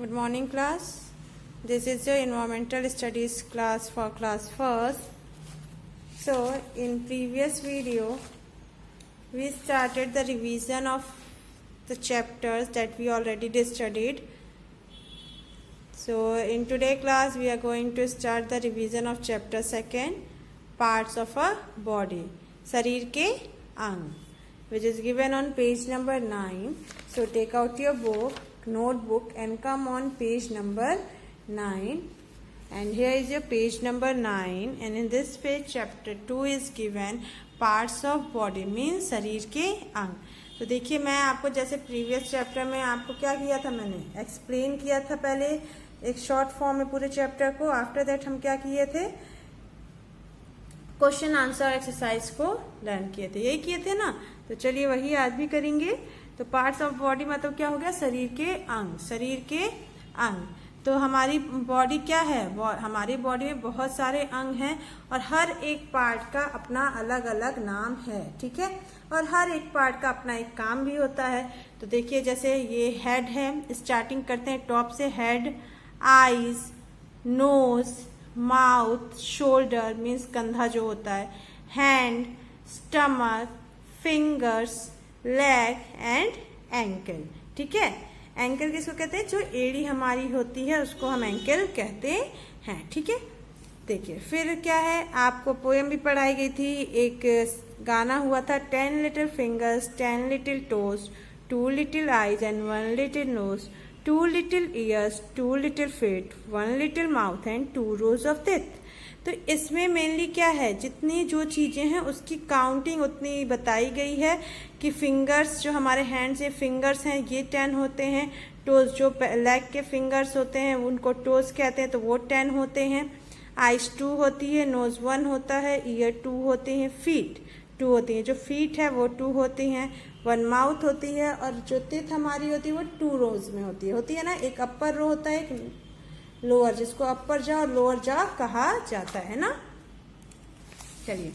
Good morning class. This is your environmental studies class for class first. So in previous video we started the revision of the chapters that we already studied. So in today class we are going to start the revision of chapter second, parts of a body, शरीर के अंग, which is given on page number 9. So take out your book, notebook and come on page number 9, and here is your page number 9, and in this page chapter 2 is given parts of body means शरीर के अंग. तो देखिए मैं आपको जैसे previous chapter में आपको क्या किया था, मैंने एक्सप्लेन किया था पहले एक शॉर्ट फॉर्म में पूरे चैप्टर को. आफ्टर दैट हम क्या किए थे, क्वेश्चन आंसर एक्सरसाइज को लर्न किए थे, यही किए थे ना. तो चलिए वही आज भी करेंगे. तो पार्ट्स ऑफ बॉडी मतलब क्या हो गया, शरीर के अंग. शरीर के अंग तो हमारी बॉडी क्या है, हमारी बॉडी में बहुत सारे अंग हैं और हर एक पार्ट का अपना अलग अलग नाम है, ठीक है, और हर एक पार्ट का अपना एक काम भी होता है. तो देखिए जैसे ये हेड है, स्टार्टिंग करते हैं टॉप से. Head, eyes, nose, mouth, shoulder means कंधा जो होता है, hand, stomach, fingers, leg and ankle. ठीक है, एंकल किसको कहते हैं, जो एड़ी हमारी होती है उसको हम एंकल कहते हैं. ठीक है, देखिए फिर क्या है, आपको पोएम भी पढ़ाई गई थी, एक गाना हुआ था 10 little fingers 10 little toes 2 little eyes and 1 little nose 2 little ears 2 little feet 1 little mouth and 2 rows of teeth. तो इसमें मेनली क्या है, जितनी जो चीजें हैं उसकी काउंटिंग उतनी बताई गई है कि फिंगर्स जो हमारे हैंड से फिंगर्स हैं ये 10 होते हैं, टोज जो लेग के फिंगर्स होते हैं उनको टोज कहते हैं तो वो 10 होते हैं, आइज 2 होती है, नोज 1 होता है, ईयर 2 होते हैं, फीट 2 होती हैं, जो फीट है वो 2 होती हैं, 1 माउथ होती है, और जो टीथ हमारी होती है वो 2 रोज में होती है ना. एक अपर रो होता है, एक लोअर, जिसको अपर जा और लोअर जा कहा जाता है ना. चलिए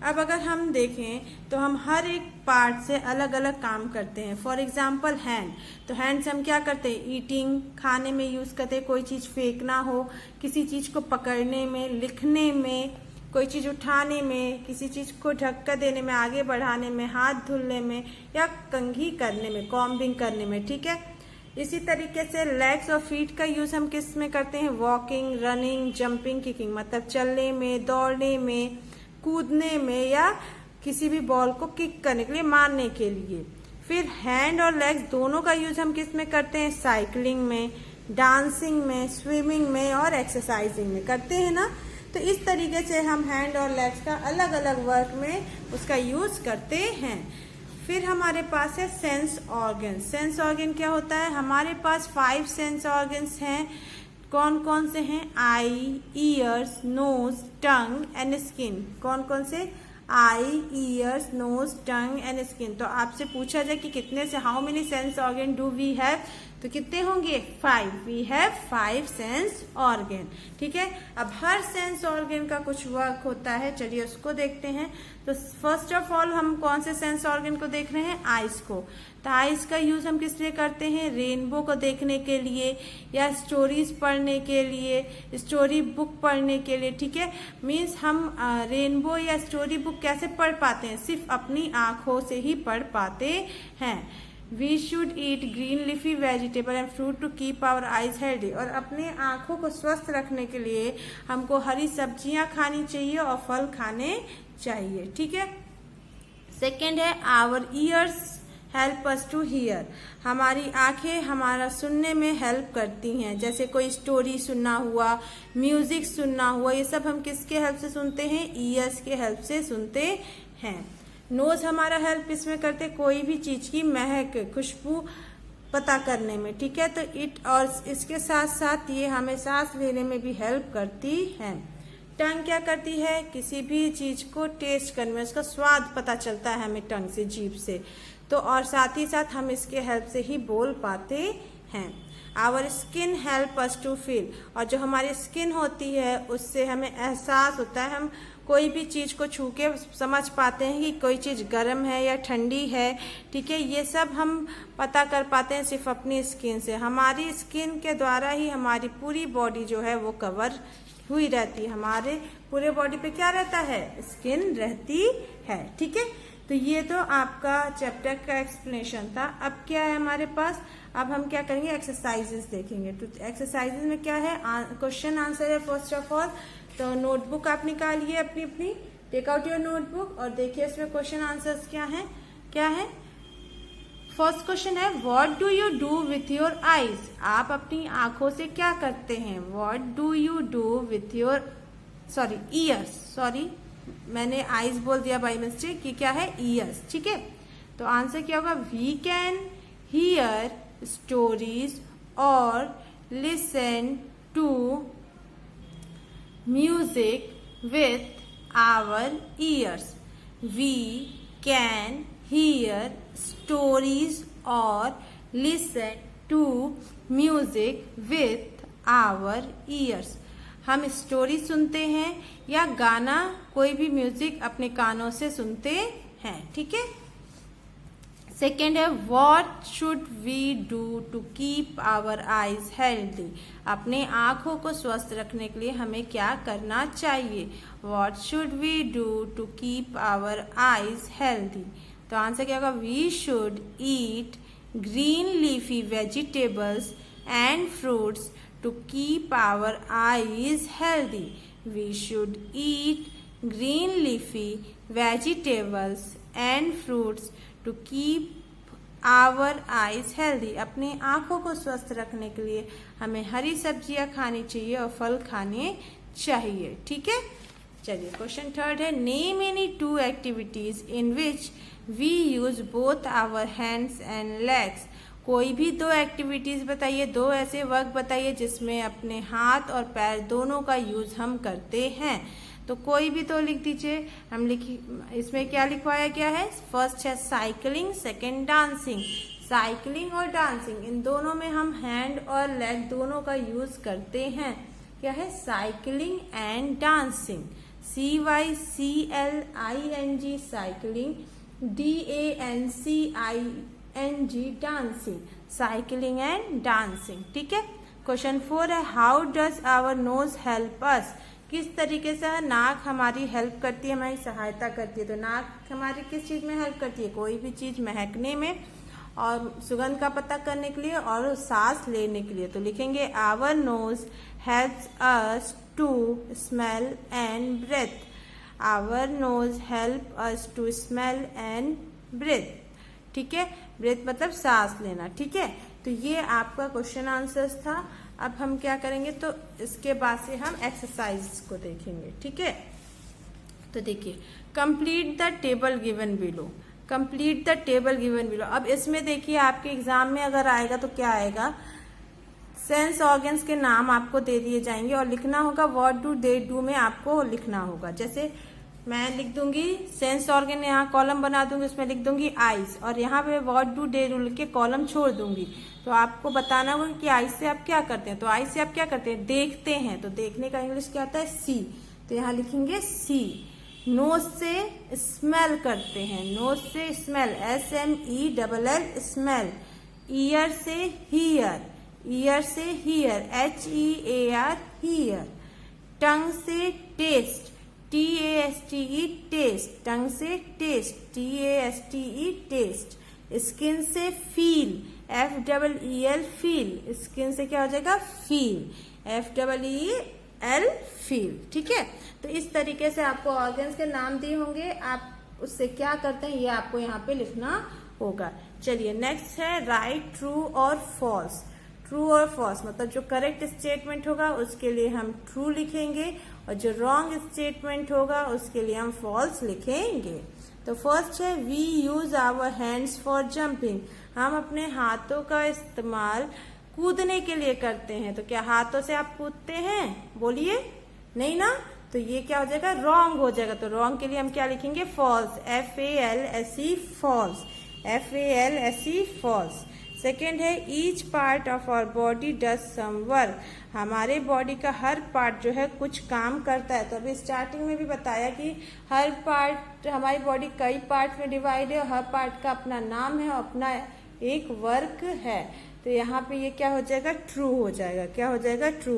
अब अगर हम देखें तो हम हर एक पार्ट से अलग अलग काम करते हैं. फॉर एग्जाम्पल हैंड, तो हैंड से हम क्या करते हैं, ईटिंग खाने में यूज करते हैं, कोई चीज फेंकना हो, किसी चीज को पकड़ने में, लिखने में, कोई चीज उठाने में, किसी चीज को ढक्का देने में, आगे बढ़ाने में, हाथ धुलने में या कंघी करने में, कॉम्बिंग करने में. ठीक है, इसी तरीके से लेग्स और फीट का यूज हम किस में करते हैं, वॉकिंग, रनिंग, जंपिंग, किकिंग, मतलब चलने में, दौड़ने में, कूदने में या किसी भी बॉल को किक करने के लिए, मारने के लिए. फिर हैंड और लेग्स दोनों का यूज हम किस में करते हैं, साइकिलिंग में, डांसिंग में, स्विमिंग में और एक्सरसाइजिंग में करते हैं ना. तो इस तरीके से हम हैंड और लेग्स का अलग अलग वर्क में उसका यूज करते हैं. फिर हमारे पास है सेंस ऑर्गन. सेंस ऑर्गन क्या होता है, हमारे पास 5 सेंस ऑर्गन्स हैं. कौन कौन से हैं, eye, ears, nose, tongue and skin. कौन कौन से, eye, ears, nose, tongue and skin. तो आपसे पूछा जाए कि कितने से, how many sense organ do we have, तो कितने होंगे, 5. We have 5 sense organ. ठीक है, अब हर सेंस ऑर्गन का कुछ वर्क होता है, चलिए उसको देखते हैं. तो फर्स्ट ऑफ ऑल हम कौन से सेंस ऑर्गन को देख रहे हैं, आइज को. तो आइज का यूज हम किस लिए करते हैं, रेनबो को देखने के लिए या स्टोरीज पढ़ने के लिए, स्टोरी बुक पढ़ने के लिए. ठीक है, मीन्स हम रेनबो या स्टोरी बुक कैसे पढ़ पाते हैं, सिर्फ अपनी आंखों से ही पढ़ पाते हैं. We should eat green leafy vegetable and fruit to keep our eyes healthy. और अपने आंखों को स्वस्थ रखने के लिए हमको हरी सब्जियां खानी चाहिए और फल खाने चाहिए. ठीक है, सेकेंड है our ears help us to hear. हमारी आंखें हमारा सुनने में हेल्प करती हैं, जैसे कोई स्टोरी सुनना हुआ, म्यूजिक सुनना हुआ, ये सब हम किसके हेल्प से सुनते हैं, ईयर्स के हेल्प से सुनते हैं. नोज हमारा हेल्प इसमें करते, कोई भी चीज की महक, खुशबू पता करने में. ठीक है, तो इट और इसके साथ साथ ये हमें सांस लेने में भी हेल्प करती है. टंग क्या करती है, किसी भी चीज को टेस्ट करने में, उसका स्वाद पता चलता है हमें टंग से, जीभ से. तो और साथ ही साथ हम इसके हेल्प से ही बोल पाते हैं। Our skin help us to feel, और जो हमारी स्किन होती है उससे हमें एहसास होता है, हम कोई भी चीज़ को छू के समझ पाते हैं कि कोई चीज़ गर्म है या ठंडी है। ठीक है, ये सब हम पता कर पाते हैं सिर्फ अपनी स्किन से। हमारी स्किन के द्वारा ही हमारी पूरी बॉडी जो है वो कवर हुई रहती है। हमारे पूरे बॉडी पे क्या रहता है? स्किन रहती है। ठीक है, तो ये तो आपका चैप्टर का एक्सप्लेनेशन था। अब क्या है हमारे पास? अब हम क्या करेंगे? एक्सरसाइजेस देखेंगे। तो एक्सरसाइजेस में क्या है? क्वेश्चन आंसर है फर्स्ट ऑफ ऑल। तो नोटबुक आप निकालिए अपनी अपनी, टेक आउट योर नोटबुक और देखिए इसमें क्वेश्चन आंसर्स क्या है। क्या है? फर्स्ट क्वेश्चन है what do you do with your eyes? आप अपनी आंखों से क्या करते हैं? What do you do with your ears, मैंने आईज बोल दिया बाई मिस्टेक, कि क्या है? ईयर्स। ठीक है, तो आंसर क्या होगा? वी कैन हियर स्टोरीज और listen to music with our ears. We can hear stories और listen to music with our ears. हम स्टोरी सुनते हैं या गाना, कोई भी म्यूजिक अपने कानों से सुनते हैं। ठीक है, सेकेंड है what should we do to keep our eyes healthy? अपने आंखों को स्वस्थ रखने के लिए हमें क्या करना चाहिए? What should we do to keep our eyes healthy? तो आंसर क्या होगा? We should eat green leafy vegetables and fruits to keep our eyes healthy. We should eat green leafy vegetables and fruits to keep our eyes healthy. अपने आंखों को स्वस्थ रखने के लिए हमें हरी सब्जियां खानी चाहिए और फल खाने चाहिए। ठीक है, चलिए क्वेश्चन थर्ड है name any two activities in which we use both our hands and legs. कोई भी दो एक्टिविटीज बताइए, दो ऐसे वर्क बताइए जिसमें अपने हाथ और पैर दोनों का यूज हम करते हैं। तो कोई भी तो लिख दीजिए। हम इसमें क्या लिखवाया गया है? फर्स्ट है साइकिलिंग, सेकंड डांसिंग। साइकिलिंग और डांसिंग, इन दोनों में हम हैंड और लेग दोनों का यूज करते हैं। क्या है? Cycling and dancing. CYCLING cycling, DANCING dancing, cycling and dancing. ठीक है, क्वेश्चन 4 है how does our nose help us? किस तरीके से नाक हमारी हेल्प करती है, हमारी सहायता करती है? तो नाक हमारी किस चीज में हेल्प करती है? कोई भी चीज महकने में और सुगंध का पता करने के लिए और सांस लेने के लिए। तो लिखेंगे our nose helps us to smell and breathe. Our nose help us to smell and breathe. ठीक है, ब्रेथ मतलब सांस लेना। ठीक है, तो ये आपका क्वेश्चन आंसर्स था। अब हम क्या करेंगे? तो इसके बाद से हम एक्सरसाइज को देखेंगे। ठीक है, तो देखिए complete the table given below. Complete the table given below. अब इसमें देखिए आपके एग्जाम में अगर आएगा तो क्या आएगा? सेंस ऑर्गन्स के नाम आपको दे दिए जाएंगे और लिखना होगा व्हाट डू दे डू में आपको लिखना होगा। जैसे मैं लिख दूंगी सेंस ऑर्गन, यहाँ कॉलम बना दूंगी, उसमें लिख दूंगी आइज और यहाँ पे व्हाट डू दे डू लिख के कॉलम छोड़ दूंगी। तो आपको बताना होगा कि आइज से आप क्या करते हैं। तो आइज से आप क्या करते हैं? देखते हैं। तो देखने का इंग्लिश क्या होता है? सी। तो यहाँ लिखेंगे सी। नोज से स्मेल करते हैं, नोज से स्मेल, SMELL स्मेल। ईयर से हियर, ईयर से हियर, HEAR हियर। टंग से टेस्ट, TASTE टेस्ट, टंग से टेस्ट, TASTE टेस्ट। स्किन से फील, FEEL फील। स्किन से क्या हो जाएगा? Feel, FEEL feel. ठीक है, तो इस तरीके से आपको ऑर्गन्स के नाम दिए होंगे, आप उससे क्या करते हैं ये आपको यहाँ पे लिखना होगा। चलिए नेक्स्ट है राइट ट्रू और फॉल्स। ट्रू और फॉल्स मतलब जो करेक्ट स्टेटमेंट होगा उसके लिए हम ट्रू लिखेंगे और जो रॉन्ग स्टेटमेंट होगा उसके लिए हम फॉल्स लिखेंगे। तो फर्स्ट है we use our hands for jumping. हम अपने हाथों का इस्तेमाल कूदने के लिए करते हैं। तो क्या हाथों से आप कूदते हैं? बोलिए नहीं ना, तो ये क्या हो जाएगा? रॉन्ग हो जाएगा। तो रॉन्ग के लिए हम क्या लिखेंगे? False, FALSE false, FALSE false. Second है each part of our body does some work, हमारे बॉडी का हर पार्ट जो है कुछ काम करता है। तो अभी स्टार्टिंग में भी बताया कि हर पार्ट, हमारी बॉडी कई पार्ट में डिवाइड है और हर पार्ट का अपना नाम है और अपना एक वर्क है। तो यहाँ पे ये क्या हो जाएगा, ट्रू हो जाएगा। क्या हो जाएगा, ट्रू,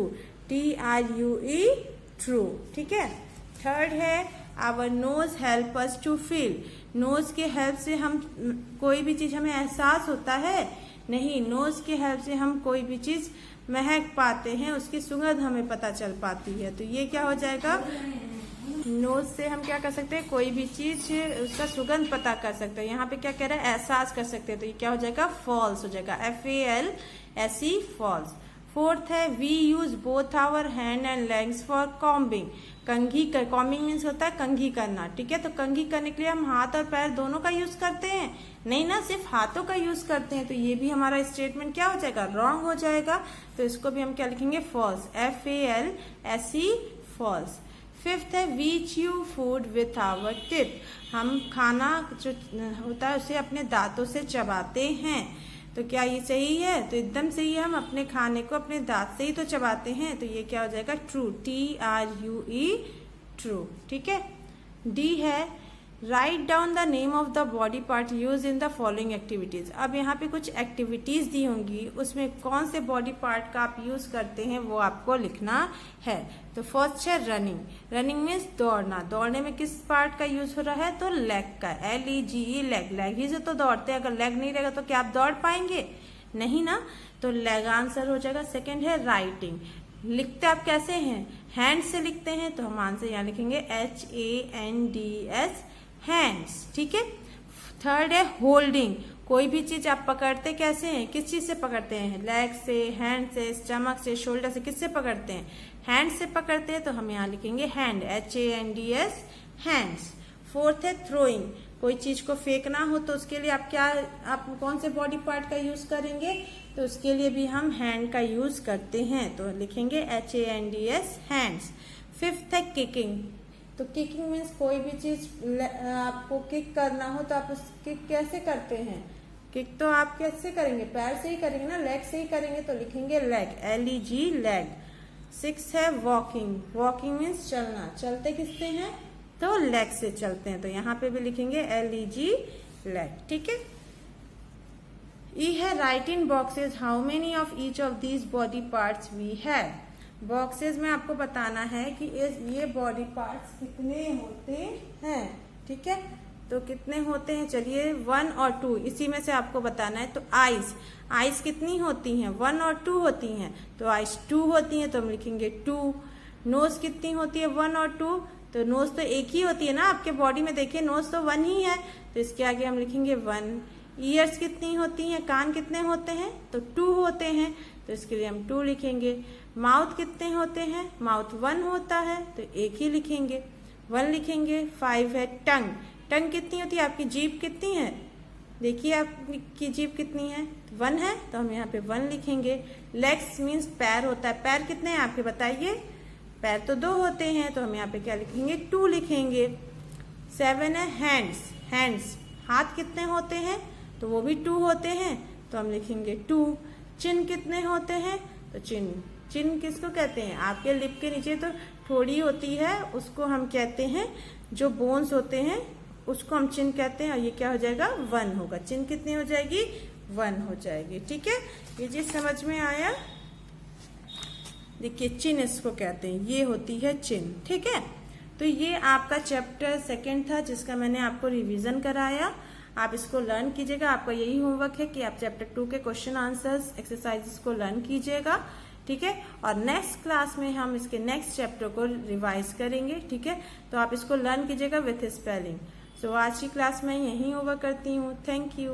TRUE, ट्रू। ठीक है। थर्ड है our nose help us to feel, nose के हेल्प से हम कोई भी चीज हमें एहसास होता है नहीं, नोज के हेल्प से हम कोई भी चीज महक पाते हैं, उसकी सुगंध हमें पता चल पाती है। तो ये क्या हो जाएगा, नोज से हम क्या कर सकते हैं, कोई भी चीज उसका सुगंध पता कर सकते हैं। यहाँ पे क्या कह रहा है, एहसास कर सकते हैं। तो ये क्या हो जाएगा, फॉल्स हो जाएगा, FALSE, फॉल्स। फोर्थ है we use both our hand and legs for combing, कंघी कर, कॉम्बिंग मीन्स होता है कंघी करना। ठीक है। तो कंघी करने के लिए हम हाथ और पैर दोनों का यूज करते हैं नहीं ना, सिर्फ हाथों का यूज करते हैं। तो ये भी हमारा स्टेटमेंट क्या हो जाएगा, रॉन्ग हो जाएगा। तो इसको भी हम क्या लिखेंगे, फॉल्स, FALSE, फॉल्स। फिफ्थ है we chew food with our tip, हम खाना जो होता है उसे अपने दांतों से चबाते हैं। तो क्या ये सही है, तो एकदम सही है, हम अपने खाने को अपने दांत से ही तो चबाते हैं। तो ये क्या हो जाएगा, ट्रू, TRUE, ट्रू। ठीक है। डी है write down the name of the body part use in the following activities. अब यहाँ पे कुछ एक्टिविटीज दी होंगी, उसमें कौन से बॉडी पार्ट का आप यूज करते हैं वो आपको लिखना है। तो फर्स्ट है रनिंग, रनिंग मीन्स दौड़ना, दौड़ने में किस पार्ट का यूज हो रहा है, तो लेग का, LEGE, लेग, लेग ही से तो दौड़ते हैं। अगर लेग नहीं रहेगा तो क्या आप दौड़ पाएंगे, नहीं ना, तो लेग आंसर हो जाएगा। सेकेंड है राइटिंग, लिखते आप कैसे हैं, हैंड से लिखते हैं, तो हम आंसर यहाँ लिखेंगे HANDS, हैंड्स। ठीक है। थर्ड है होल्डिंग, कोई भी चीज आप पकड़ते कैसे हैं, किस चीज से पकड़ते हैं, लेग से, हैंड से, स्टमक से, शोल्डर से, किससे पकड़ते हैं, हैंड से पकड़ते हैं। तो हम यहाँ लिखेंगे हैंड, HANDS, हैंड्स। फोर्थ है थ्रोइंग, कोई चीज को फेंकना हो तो उसके लिए आप कौन से बॉडी पार्ट का यूज करेंगे, तो उसके लिए भी हम हैंड का यूज करते हैं। तो लिखेंगे HANDS, हैंड्स। फिफ्थ है किकिंग, तो किकिंग मीन्स कोई भी चीज आपको किक करना हो तो आप उस किक कैसे करते हैं, किक तो आप कैसे करेंगे, पैर से ही करेंगे ना, लेग से ही करेंगे। तो लिखेंगे लेग, LEG, लेग। सिक्स है वॉकिंग, वॉकिंग मीन्स चलना, चलते किससे हैं, तो लेग से चलते हैं। तो यहाँ पे भी लिखेंगे LEG, लेग। ठीक है। ई है write in boxes how many of each of these body parts we have, boxes में आपको बताना है कि ये बॉडी पार्ट्स कितने होते हैं। ठीक है। तो कितने होते हैं, चलिए 1 और 2 इसी में से आपको बताना है। तो आइज, आइज कितनी होती हैं, 1 और 2 होती हैं। तो आइज 2 होती हैं, तो हम लिखेंगे 2। नोज कितनी होती है, 1 और 2, तो नोज तो एक ही होती है ना, आपके बॉडी में देखिए नोज तो 1 ही है, तो इसके आगे हम लिखेंगे 1। ईयर्स कितनी होती हैं, कान कितने होते हैं, तो 2 होते हैं, तो इसके लिए हम 2 लिखेंगे। माउथ कितने होते हैं, माउथ 1 होता है, तो एक ही लिखेंगे, 1 लिखेंगे। 5 है टंग, टंग कितनी होती है, आपकी जीभ कितनी है, देखिए आपकी जीभ कितनी है, 1 है, तो हम यहाँ पे 1 लिखेंगे। लेग्स मीन्स पैर होता है, पैर कितने हैं आपके बताइए, पैर तो 2 होते हैं, तो हम यहाँ पे क्या लिखेंगे, 2 लिखेंगे। 7 है हैंड्स, हैंड्स हाथ कितने होते हैं, तो वो भी 2 होते हैं, तो हम लिखेंगे 2। चिन कितने होते हैं, तो चिन, चिन किसको कहते हैं, आपके लिप के नीचे तो थोड़ी होती है, उसको हम कहते हैं, जो बोन्स होते हैं उसको हम चिन कहते हैं। और ये क्या हो जाएगा, 1 होगा, चिन कितनी हो जाएगी, 1 हो जाएगी। ठीक है। ये चीज समझ में आया, देखिए चिन इसको कहते हैं, ये होती है चिन। ठीक है। तो ये आपका चैप्टर 2 था जिसका मैंने आपको रिवीजन कराया, आप इसको लर्न कीजिएगा। आपका यही होमवर्क है कि आप चैप्टर 2 के क्वेश्चन आंसर्स एक्सरसाइजेस को लर्न कीजिएगा। ठीक है। और नेक्स्ट क्लास में हम इसके नेक्स्ट चैप्टर को रिवाइज करेंगे। ठीक है। तो आप इसको लर्न कीजिएगा विथ स्पेलिंग। सो आज की क्लास में यही ओवर करती हूँ। Thank you.